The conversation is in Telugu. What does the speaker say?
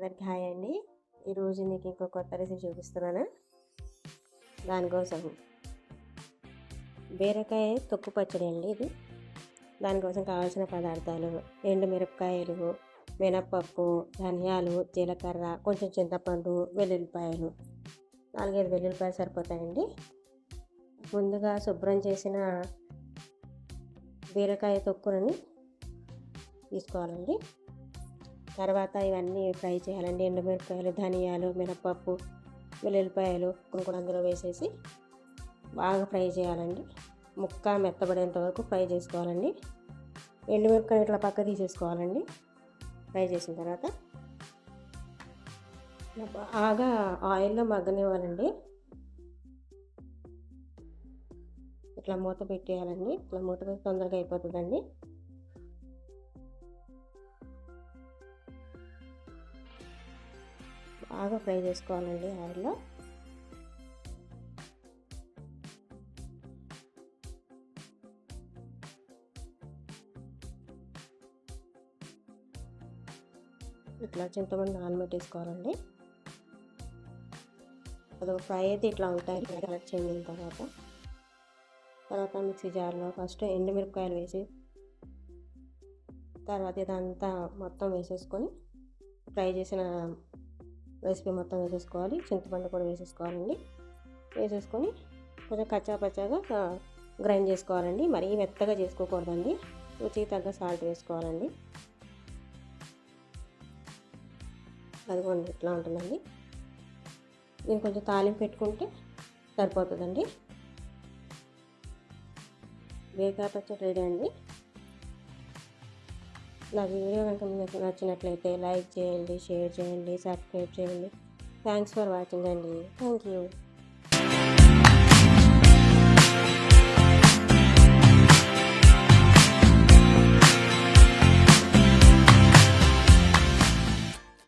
అందరికి హాయ్ అండి. ఈరోజు మీకు ఇంకో కొత్త రెసిపీ చూపిస్తున్నాను. దానికోసం బీరకాయ తొక్కు పచ్చడి అండి ఇది. దానికోసం కావాల్సిన పదార్థాలు: ఎండు మిరపకాయలు, మినప్పప్పు, ధనియాలు, జీలకర్ర, కొంచెం చింతపండు, వెల్లుల్లిపాయలు. 4-5 వెల్లుల్లిపాయలు సరిపోతాయండి. ముందుగా శుభ్రం చేసిన బీరకాయ తొక్కుని తీసుకోవాలండి. తర్వాత ఇవన్నీ ఫ్రై చేయాలండి. ఎండుమిరపకాయలు, ధనియాలు, మినపప్పు, వెల్లుల్లిపాయలు కూడా అందులో వేసేసి బాగా ఫ్రై చేయాలండి. ముక్క మెత్తబడేంత వరకు ఫ్రై చేసుకోవాలండి. ఎండుమిరపకాయ ఇట్లా పక్క తీసేసుకోవాలండి. ఫ్రై చేసిన తర్వాత బాగా ఆయిల్లో మగ్గనివ్వాలండి. ఇట్లా మూత పెట్టేయాలండి. ఇట్లా మూత పెట్టి తొందరగా అయిపోతుందండి. బాగా ఫ్రై చేసుకోవాలండి ఆయిల్లో. ఇట్లా చింతపండు నానబెట్టేసుకోవాలండి. అదొక ఫ్రై అయితే ఇట్లా ఉంటాయి. కలర్ చేంజ్ అయిన తర్వాత మిక్సీ జార్లో ఫస్ట్ ఎండుమిరపకాయలు వేసి తర్వాత ఇదంతా మొత్తం వేసేసుకొని ఫ్రై చేసిన రెసిపీ మొత్తం వేసేసుకోవాలి. చింతపండు కూడా వేసేసుకోవాలండి. వేసేసుకొని కొంచెం కచ్చాపచ్చాగా గ్రైండ్ చేసుకోవాలండి. మరీ మెత్తగా చేసుకోకూడదండి. రుచికి తగ్గ సాల్ట్ వేసుకోవాలండి. అదిగోండి ఇట్లా ఉంటుందండి. దీన్ని కొంచెం తాలింపు పెట్టుకుంటే సరిపోతుందండి. బీరకాయ పచ్చడి రెడీ అండి. నా వీడియో కనుక మీకు నచ్చినట్లయితే లైక్ చేయండి, షేర్ చేయండి, సబ్స్క్రైబ్ చేయండి. థ్యాంక్స్ ఫర్ వాచింగ్ అండి. Thank you.